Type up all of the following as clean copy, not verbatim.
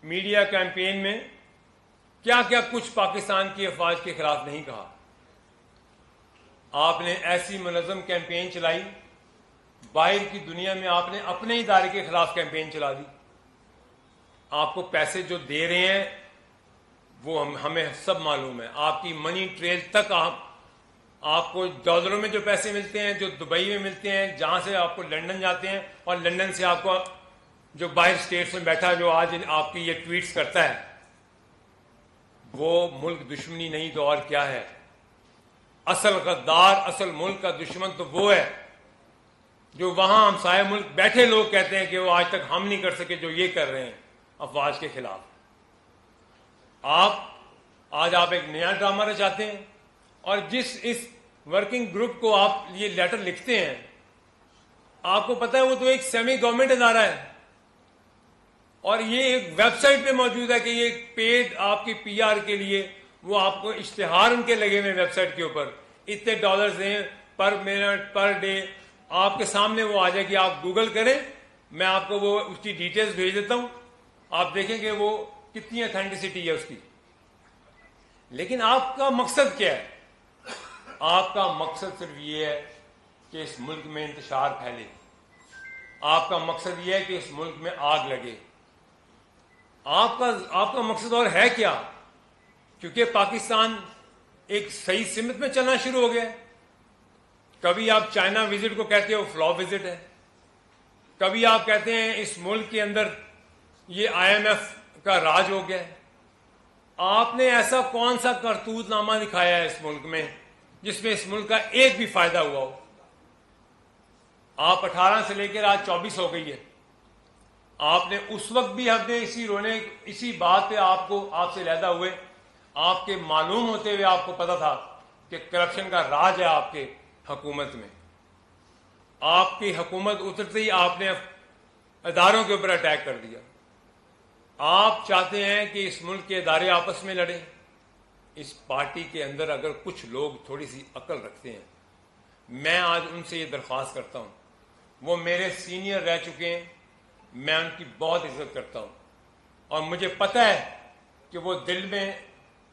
Media campaign میں کیا کیا کچھ پاکستان کی افواج کے خلاف نہیں کہا. آپ نے ایسی منظم کیمپین چلائی، باہر کی دنیا میں آپ نے اپنے ادارے کے خلاف کیمپین چلا دی. آپ کو پیسے جو دے رہے ہیں وہ ہمیں سب معلوم ہے. آپ کی منی ٹریل تک آپ کو ڈالروں میں جو پیسے ملتے ہیں، جو دبئی میں ملتے ہیں، جہاں سے آپ کو لندن جاتے ہیں، اور لندن سے آپ کو جو باہر اسٹیٹس میں بیٹھا جو آج آپ کی یہ ٹویٹس کرتا ہے، وہ ملک دشمنی نہیں تو اور کیا ہے. اصل غدار، اصل ملک کا دشمن تو وہ ہے جو وہاں ہمسائے ملک بیٹھے لوگ کہتے ہیں کہ وہ آج تک ہم نہیں کر سکے جو یہ کر رہے ہیں افواج کے خلاف. آج آپ ایک نیا ڈرامہ رچاتے ہیں، اور اس ورکنگ گروپ کو آپ یہ لیٹر لکھتے ہیں، آپ کو پتہ ہے وہ تو ایک سیمی گورنمنٹ ادارہ ہے، اور یہ ایک ویب سائٹ پہ موجود ہے کہ یہ پیڈ آپ کی پی آر کے لیے وہ آپ کو اشتہار ان کے لگے ہوئے ویب سائٹ کے اوپر اتنے ڈالرز دیں پر منٹ پر ڈے. آپ کے سامنے وہ آ جائے گی، آپ گوگل کریں، میں آپ کو وہ اس کی ڈیٹیلز بھیج دیتا ہوں، آپ دیکھیں کہ وہ کتنی اتھینٹسٹی ہے اس کی. لیکن آپ کا مقصد کیا ہے؟ آپ کا مقصد صرف یہ ہے کہ اس ملک میں انتشار پھیلے. آپ کا مقصد یہ ہے کہ اس ملک میں آگ لگے. آپ کا مقصد اور ہے کیا؟ کیونکہ پاکستان ایک صحیح سمت میں چلنا شروع ہو گیا. کبھی آپ چائنا وزٹ کو کہتے ہو فلاپ وزٹ ہے، کبھی آپ کہتے ہیں اس ملک کے اندر یہ آئی ایم ایف کا راج ہو گیا ہے. آپ نے ایسا کون سا کرتوت نامہ دکھایا ہے اس ملک میں جس میں اس ملک کا ایک بھی فائدہ ہوا ہو؟ آپ 18 سے لے کر آج 24 ہو گئی ہے. آپ نے اس وقت بھی ہم نے اسی بات پہ آپ سے علیحدہ ہوئے، آپ کے معلوم ہوتے ہوئے آپ کو پتا تھا کہ کرپشن کا راج ہے آپ کے حکومت میں. آپ کی حکومت اترتے ہی آپ نے اداروں کے اوپر اٹیک کر دیا. آپ چاہتے ہیں کہ اس ملک کے ادارے آپس میں لڑیں. اس پارٹی کے اندر اگر کچھ لوگ تھوڑی سی عقل رکھتے ہیں، میں آج ان سے یہ درخواست کرتا ہوں، وہ میرے سینئر رہ چکے ہیں، میں ان کی بہت عزت کرتا ہوں، اور مجھے پتہ ہے کہ وہ دل میں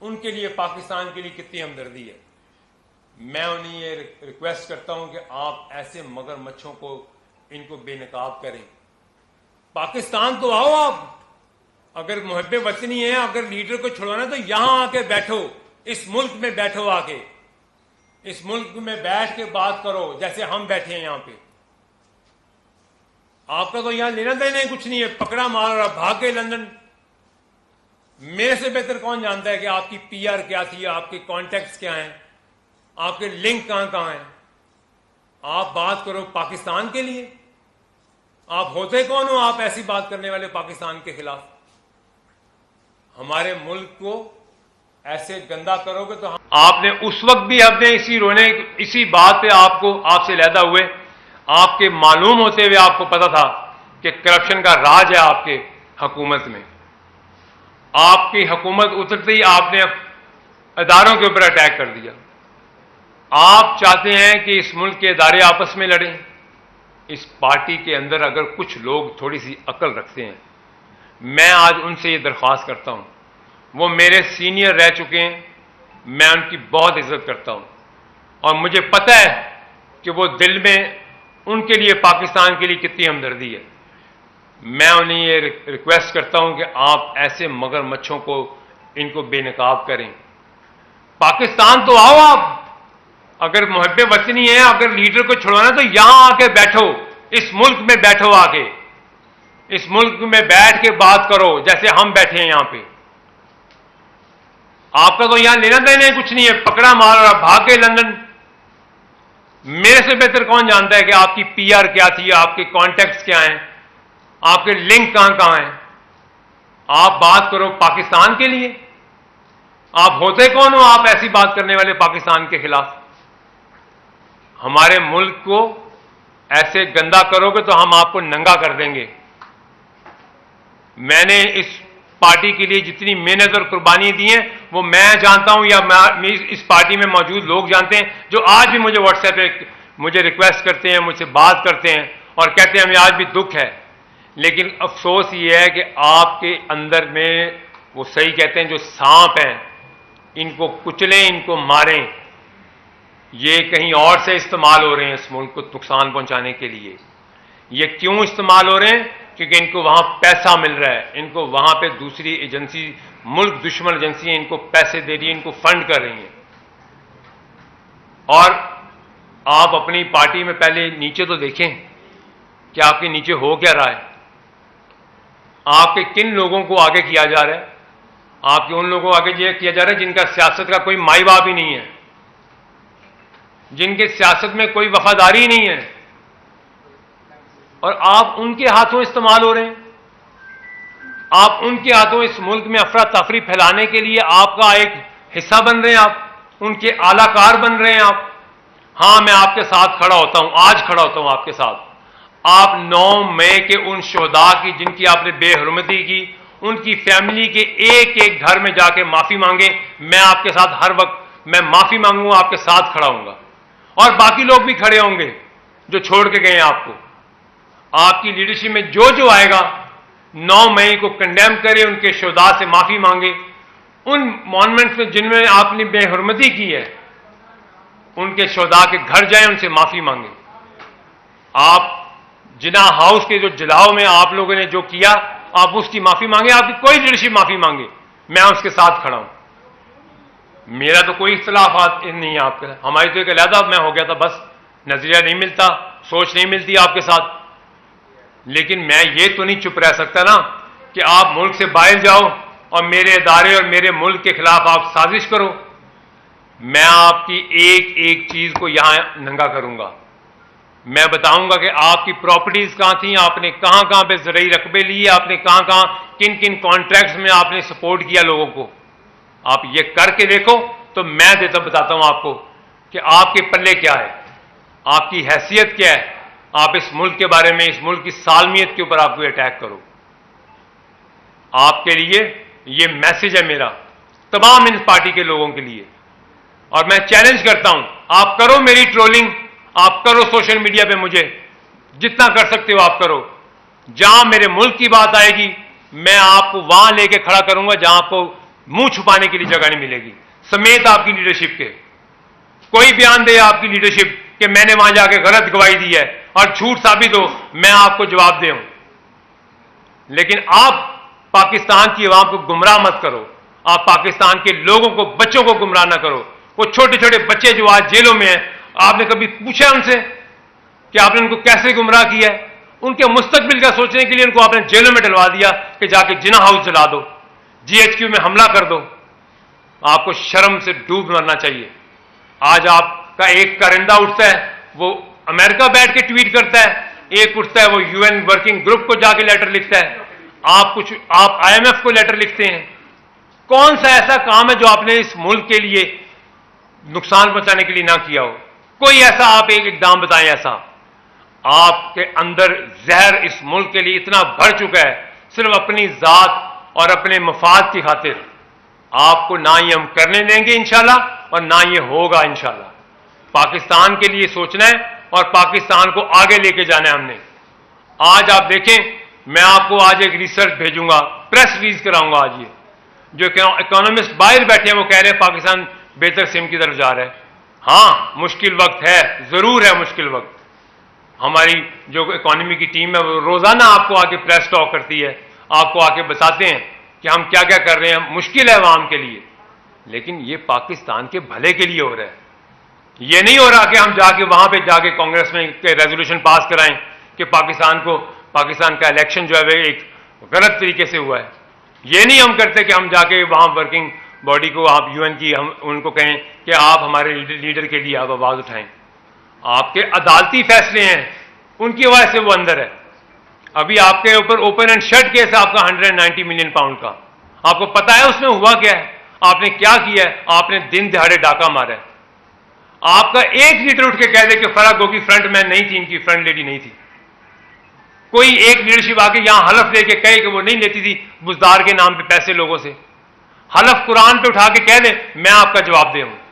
ان کے لیے پاکستان کے لیے کتنی ہمدردی ہے. میں انہیں یہ ریکویسٹ کرتا ہوں کہ آپ ایسے مگر مچھوں کو ان کو بے نقاب کریں. پاکستان تو آؤ، آپ اگر محب وطنی ہیں، اگر لیڈر کو چھڑوانا تو یہاں آ کے بیٹھو، اس ملک میں بیٹھو، آ کے اس ملک میں بیٹھ کے بات کرو جیسے ہم بیٹھے ہیں یہاں پہ. آپ کا تو یہاں لینا دینا کچھ نہیں ہے، پکڑا مار اور بھاگ گئے لندن. میرے سے بہتر کون جانتا ہے کہ آپ کی پی آر کیا تھی، آپ کے کانٹیکٹس کیا ہیں، آپ کے لنک کہاں ہیں. آپ بات کرو پاکستان کے لیے. آپ ہوتے کون ہو آپ ایسی بات کرنے والے پاکستان کے خلاف؟ ہمارے ملک کو ایسے گندا کرو گے تو آپ نے اس وقت بھی ہم نے اسی بات پہ آپ سے علیحدہ ہوئے، آپ کے معلوم ہوتے ہوئے آپ کو پتا تھا کہ کرپشن کا راج ہے آپ کے حکومت میں. آپ کی حکومت اترتے ہی آپ نے اداروں کے اوپر اٹیک کر دیا. آپ چاہتے ہیں کہ اس ملک کے ادارے آپس میں لڑیں. اس پارٹی کے اندر اگر کچھ لوگ تھوڑی سی عقل رکھتے ہیں، میں آج ان سے یہ درخواست کرتا ہوں، وہ میرے سینئر رہ چکے ہیں، میں ان کی بہت عزت کرتا ہوں، اور مجھے پتہ ہے کہ وہ دل میں ان کے لیے پاکستان کے لیے کتنی ہمدردی ہے. میں انہیں یہ ریکویسٹ کرتا ہوں کہ آپ ایسے مگر مچھوں کو ان کو بے نقاب کریں. پاکستان تو آؤ، آپ اگر محب وطنی ہیں، اگر لیڈر کو چھڑوانا تو یہاں آ کے بیٹھو، اس ملک میں بیٹھو، آ کے اس ملک میں بیٹھ کے بات کرو جیسے ہم بیٹھے ہیں یہاں پہ. آپ کا تو یہاں لینا دینا کچھ نہیں ہے، پکڑا مار اور بھاگ گئے لندن. میرے سے بہتر کون جانتا ہے کہ آپ کی پی آر کیا تھی، آپ کے کانٹیکٹس کیا ہیں، آپ کے لنک کہاں ہیں. آپ بات کرو پاکستان کے لیے. آپ ہوتے کون ہو آپ ایسی بات کرنے والے پاکستان کے خلاف؟ ہمارے ملک کو ایسے گندا کرو گے تو ہم آپ کو ننگا کر دیں گے. میں نے اس پارٹی کے لیے جتنی محنت اور قربانی دی ہیں وہ میں جانتا ہوں، یا اس پارٹی میں موجود لوگ جانتے ہیں، جو آج بھی مجھے واٹس ایپ پہ مجھے ریکویسٹ کرتے ہیں، مجھ سے بات کرتے ہیں اور کہتے ہیں ہمیں آج بھی دکھ ہے. لیکن افسوس یہ ہے کہ آپ کے اندر میں وہ صحیح کہتے ہیں جو سانپ ہیں، ان کو کچلیں، ان کو ماریں، یہ کہیں اور سے استعمال ہو رہے ہیں اس ملک کو نقصان پہنچانے کے لیے۔ یہ کیوں استعمال ہو رہے ہیں؟ کیونکہ ان کو وہاں پیسہ مل رہا ہے، ان کو وہاں پہ دوسری ایجنسی، ملک دشمن ایجنسیاں ان کو پیسے دے رہی ہیں، ان کو فنڈ کر رہی ہیں۔ اور آپ اپنی پارٹی میں پہلے نیچے تو دیکھیں کہ آپ کے نیچے ہو کیا رہا ہے، آپ کے کن لوگوں کو آگے کیا جا رہا ہے۔ آپ کے ان لوگوں کو آگے یہ کیا جا رہا ہے جن کا سیاست کا کوئی مائی باپ ہی نہیں ہے، جن کے سیاست میں کوئی وفاداری نہیں ہے، اور آپ ان کے ہاتھوں استعمال ہو رہے ہیں۔ آپ ان کے ہاتھوں اس ملک میں افراتفری پھیلانے کے لیے آپ کا ایک حصہ بن رہے ہیں، آپ ان کے اعلی کار بن رہے ہیں۔ آپ، ہاں میں آپ کے ساتھ کھڑا ہوتا ہوں، آج کھڑا ہوتا ہوں آپ کے ساتھ۔ آپ 9 مئی کے ان شہداء کی جن کی آپ نے بے حرمتی کی، ان کی فیملی کے ایک ایک گھر میں جا کے معافی مانگیں۔ میں آپ کے ساتھ ہر وقت میں معافی مانگوں، آپ کے ساتھ کھڑا ہوں گا، اور باقی لوگ بھی کھڑے ہوں گے جو چھوڑ کے گئے ہیں آپ کو۔ آپ کی لیڈرشپ میں جو آئے گا 9 مئی کو کنڈیم کرے، ان کے شہداء سے معافی مانگے، ان مانومنٹس میں جن میں آپ نے بے حرمتی کی ہے ان کے شہداء کے گھر جائیں، ان سے معافی مانگیں۔ آپ جناح ہاؤس کے جو جلاؤ میں آپ لوگوں نے جو کیا، آپ اس کی معافی مانگیں، آپ کی کوئی لیڈرشپ معافی مانگے، میں اس کے ساتھ کھڑا ہوں۔ میرا تو کوئی اختلافات نہیں ہے آپ کے، ہماری تو ایک علیحدہ میں ہو گیا تھا، بس نظریہ نہیں ملتا، سوچ نہیں ملتی آپ کے ساتھ۔ لیکن میں یہ تو نہیں چپ رہ سکتا نا کہ آپ ملک سے باہر جاؤ اور میرے ادارے اور میرے ملک کے خلاف آپ سازش کرو۔ میں آپ کی ایک ایک چیز کو یہاں ننگا کروں گا، میں بتاؤں گا کہ آپ کی پراپرٹیز کہاں تھیں، آپ نے کہاں کہاں پہ زرعی رقبے لیے، آپ نے کہاں کہاں کن کن کانٹریکٹس میں آپ نے سپورٹ کیا لوگوں کو۔ آپ یہ کر کے دیکھو تو میں بتاتا ہوں آپ کو کہ آپ کے پلے کیا ہے، آپ کی حیثیت کیا ہے۔ آپ اس ملک کے بارے میں، اس ملک کی سالمیت کے اوپر آپ کو اٹیک کرو۔ آپ کے لیے یہ میسج ہے میرا، تمام ان پارٹی کے لوگوں کے لیے، اور میں چیلنج کرتا ہوں، آپ کرو میری ٹرولنگ، آپ کرو سوشل میڈیا پہ، مجھے جتنا کر سکتے ہو آپ کرو۔ جہاں میرے ملک کی بات آئے گی میں آپ کو وہاں لے کے کھڑا کروں گا جہاں آپ کو منہ چھپانے کے لیے جگہ نہیں ملے گی، سمیت آپ کی لیڈرشپ کے۔ کوئی بیان دے آپ کی لیڈرشپ کہ میں نے وہاں جا کے غلط گواہی دی ہے اور جھوٹ ثابت ہو، میں آپ کو جواب دے ہوں۔ لیکن آپ پاکستان کی عوام کو گمراہ مت کرو، آپ پاکستان کے لوگوں کو، بچوں کو گمراہ نہ کرو۔ وہ چھوٹے چھوٹے بچے جو آج جیلوں میں ہیں، آپ نے کبھی پوچھا ان سے کہ آپ نے ان کو کیسے گمراہ کیا ہے؟ ان کے مستقبل کا سوچنے کے لیے ان کو آپ نے جیلوں میں ڈلوا دیا کہ جا کے جناح ہاؤس جلا دو، GHQ میں حملہ کر دو۔ آپ کو شرم سے ڈوب مرنا چاہیے۔ آج آپ کا ایک کرندہ اٹھتا ہے، وہ امریکہ بیٹھ کے ٹویٹ کرتا ہے، ایک اٹھتا ہے وہ UN ورکنگ گروپ کو جا کے لیٹر لکھتا ہے، آپ IMF کو لیٹر لکھتے ہیں۔ کون سا ایسا کام ہے جو آپ نے اس ملک کے لیے نقصان پہنچانے کے لیے نہ کیا ہو؟ کوئی ایسا آپ ایک اقدام بتائیں ایسا۔ آپ کے اندر زہر اس ملک کے لیے اتنا بڑھ چکا ہے، صرف اپنی ذات اور اپنے مفاد کی خاطر۔ آپ کو نہ ہی ہم کرنے دیں گے انشاءاللہ، اور نہ یہ ہوگا انشاءاللہ۔ پاکستان کے لیے سوچنا ہے اور پاکستان کو آگے لے کے جانا ہے ہم نے۔ آج آپ دیکھیں، میں آپ کو آج ایک ریسرچ بھیجوں گا، پریس ریلیز کراؤں گا آج، یہ جو اکانومسٹ باہر بیٹھے ہیں وہ کہہ رہے ہیں پاکستان بہتر سم کی طرف جا رہا ہے۔ ہاں مشکل وقت ہے، ضرور ہے مشکل وقت۔ ہماری جو اکانومی کی ٹیم ہے وہ روزانہ آپ کو آ کے پریس ٹاک کرتی ہے، آپ کو آ کے بتاتے ہیں کہ ہم کیا کیا کر رہے ہیں۔ مشکل ہے عوام کے لیے، لیکن یہ پاکستان کے بھلے کے لیے ہو رہا ہے۔ یہ نہیں ہو رہا کہ ہم جا کے وہاں پہ جا کے کانگریس میں ریزولوشن پاس کرائیں کہ پاکستان کا الیکشن جو ہے وہ ایک غلط طریقے سے ہوا ہے۔ یہ نہیں ہم کرتے کہ ہم جا کے وہاں ورکنگ باڈی کو، آپ UN کی، ہم ان کو کہیں کہ آپ ہمارے لیڈر کے لیے آپ آواز اٹھائیں۔ آپ کے عدالتی فیصلے ہیں، ان کی وجہ سے وہ اندر ہے۔ ابھی آپ کے اوپر اوپن اینڈ شٹ کیس ہے آپ کا 190 ملین پاؤنڈ کا، آپ کو پتا ہے اس میں ہوا کیا ہے، آپ نے کیا کیا ہے؟ آپ نے دن دہاڑے ڈاکہ مارا ہے۔ آپ کا ایک لیڈر اٹھ کے کہہ دے کہ فرح گوگی فرنٹ مین نہیں تھی، ان کی فرنٹ لیڈی نہیں تھی۔ کوئی ایک لیڈرشپ آ کے یہاں حلف لے کے کہے کہ وہ نہیں لیتی تھی بزدار کے نام پہ پیسے لوگوں سے، حلف قرآن پہ اٹھا کے کہہ دے میں آپ کا جواب دے ہوں۔